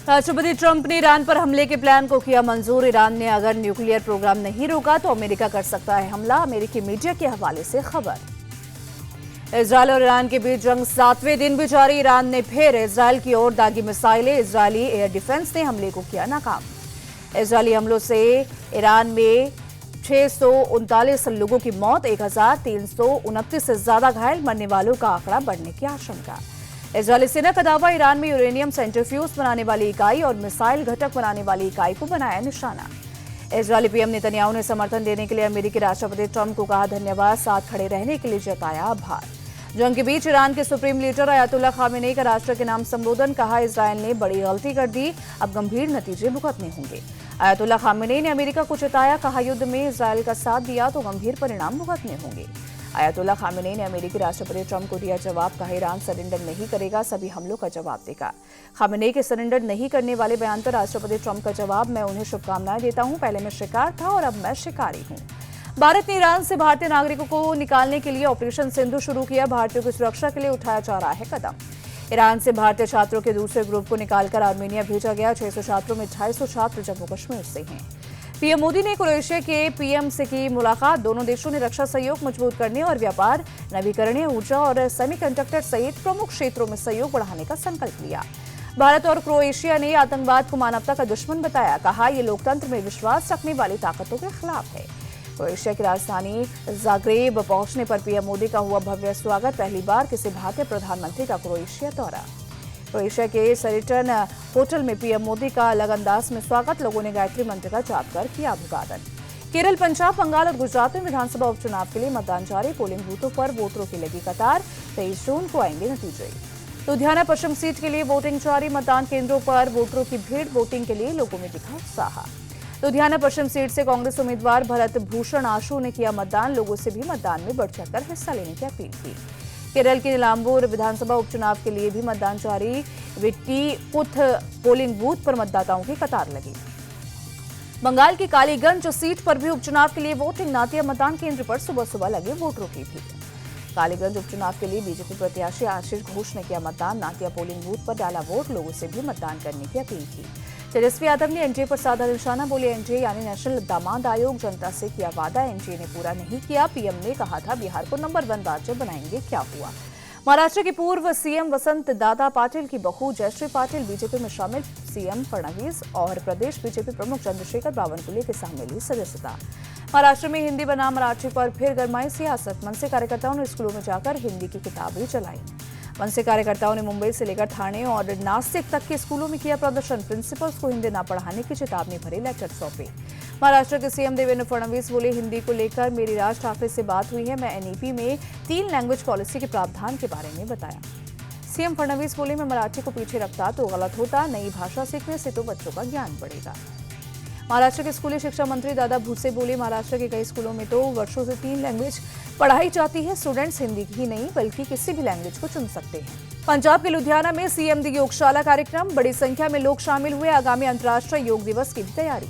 राष्ट्रपति ट्रंप ने ईरान पर हमले के प्लान को किया मंजूर। ईरान ने अगर न्यूक्लियर प्रोग्राम नहीं रोका तो अमेरिका कर सकता है हमला, अमेरिकी मीडिया के हवाले से खबर। इजरायल और ईरान के बीच जंग 7वें दिन भी जारी। ईरान ने फिर इजरायल की ओर दागी मिसाइलें, इजरायली एयर डिफेंस ने हमले को किया नाकाम। इजरायली हमलों से ईरान में 639 लोगों की मौत, 1329 से ज्यादा घायल, मरने वालों का आंकड़ा बढ़ने की आशंका। इजरायली सेना का दावा, ईरान में यूरेनियम सेंट्रीफ्यूज बनाने वाली इकाई और मिसाइल घटक बनाने वाली इकाई को बनाया निशाना। इजरायली पीएम नेतन्याहू ने समर्थन देने के लिए अमेरिकी राष्ट्रपति ट्रंप को कहा धन्यवाद, साथ खड़े रहने के लिए जताया आभार। जंग के बीच ईरान के सुप्रीम लीडर अयातुल्ला खामेनेई का राष्ट्र के नाम संबोधन, कहा इजरायल ने बड़ी गलती कर दी, अब गंभीर नतीजे भुगतने होंगे। अयातुल्ला खामेनेई ने अमेरिका को चेताया, कहा युद्ध में इजरायल का साथ दिया तो गंभीर परिणाम भुगतने होंगे। अयातुल्ला खामेनेई ने अमेरिकी राष्ट्रपति ट्रंप को दिया जवाब, कहा ईरान सरेंडर नहीं करेगा, सभी हमलों का जवाब देगा। खामेनेई के सरेंडर नहीं करने वाले बयान पर राष्ट्रपति ट्रंप का जवाब, मैं उन्हें शुभकामनाएं देता हूं, पहले मैं शिकार था और अब मैं शिकारी हूं। भारत ने ईरान से भारतीय नागरिकों को निकालने के लिए ऑपरेशन सिंधु शुरू किया, भारतीयों की सुरक्षा के लिए उठाया जा रहा है कदम। ईरान से भारतीय छात्रों के दूसरे ग्रुप को निकालकर आर्मेनिया भेजा गया। 600 छात्रों में 250 छात्र जम्मू कश्मीर से हैं। पीएम मोदी ने क्रोएशिया के पीएम से की मुलाकात, दोनों देशों ने रक्षा सहयोग मजबूत करने और व्यापार, नवीकरणीय ऊर्जा और सेमीकंडक्टर सहित प्रमुख क्षेत्रों में सहयोग बढ़ाने का संकल्प लिया। भारत और क्रोएशिया ने आतंकवाद को मानवता का दुश्मन बताया, कहा यह लोकतंत्र में विश्वास रखने वाली ताकतों के खिलाफ है। क्रोएशिया की राजधानी जाग्रेब पहुंचने पर पीएम मोदी का हुआ भव्य स्वागत, पहली बार किसी भारतीय प्रधानमंत्री का क्रोएशिया दौरा। क्रोएशिया के सरिटन होटल में पीएम मोदी का अलग अंदाज में स्वागत, लोगों ने गायत्री मंत्र का जाप कर किया अभिवादन। केरल, पंजाब, बंगाल और गुजरात में विधानसभा उपचुनाव के लिए मतदान जारी, पोलिंग बूथों पर वोटरों की लगी कतार, 23 जून को आएंगे नतीजे। लुधियाना पश्चिम सीट के लिए वोटिंग जारी, मतदान केंद्रों पर वोटरों की भीड़, वोटिंग के लिए लोगों में दिखा उत्साह। लुधियाना पश्चिम सीट से कांग्रेस उम्मीदवार भरत भूषण आशु ने किया मतदान, लोगों से भी मतदान में बढ़ चढ़कर हिस्सा लेने की अपील की। केरल के नीलांबूर विधानसभा उपचुनाव के लिए भी मतदान जारी, विट्टीपुथ पोलिंग बूथ पर मतदाताओं की कतार लगी। बंगाल की कालीगंज सीट पर भी उपचुनाव के लिए वोटिंग, नातिया मतदान केंद्र पर सुबह सुबह लगे वोटरों की भीड़। कालीगंज उपचुनाव के लिए बीजेपी प्रत्याशी आशीष घोष ने किया मतदान, नातिया पोलिंग बूथ पर डाला वोट, लोगों से भी मतदान करने की अपील की। तेजस्वी यादव ने एनडीए पर साधा निशाना, बोले एनडीए यानी नेशनल दामाद आयोग जनता से किया वादा, एनडीए ने पूरा नहीं किया। पीएम ने कहा था बिहार को नंबर 1 राज्य बनाएंगे, क्या हुआ। महाराष्ट्र के पूर्व सीएम वसंत दादा पाटिल की बहू जयश्री पाटिल बीजेपी में शामिल, सीएम फडणवीस और प्रदेश बीजेपी प्रमुख चंद्रशेखर बावनकुले के साथ मिली सदस्यता। महाराष्ट्र में हिंदी बनाम मराठी पर फिर गरमाई सियासत, मनसे कार्यकर्ताओं ने स्कूलों में जाकर हिंदी की किताबें जलाई। मनसे कार्यकर्ताओं ने मुंबई से लेकर ठाणे और नासिक तक के स्कूलों में किया प्रदर्शन, प्रिंसिपल्स को हिंदी न पढ़ाने की चेतावनी भरे लेटर सौंपे। महाराष्ट्र के सीएम देवेंद्र फडणवीस बोले, हिंदी को लेकर मेरी राज ठाकरे से बात हुई है, मैं एनईपी में 3 लैंग्वेज पॉलिसी के प्रावधान के बारे में बताया। सीएम फडणवीस बोले, मैं मराठी को पीछे रखता तो गलत होता, नई भाषा सीखने से तो बच्चों का ज्ञान बढ़ेगा। महाराष्ट्र के स्कूली शिक्षा मंत्री दादा भुसे बोले, महाराष्ट्र के कई स्कूलों में तो वर्षों से 3 लैंग्वेज पढ़ाई जाती है, स्टूडेंट्स हिंदी ही नहीं बल्कि किसी भी लैंग्वेज को चुन सकते हैं। पंजाब के लुधियाना में सीएम दी योगशाला कार्यक्रम, बड़ी संख्या में लोग शामिल हुए, आगामी अंतर्राष्ट्रीय योग दिवस की भी तैयारी।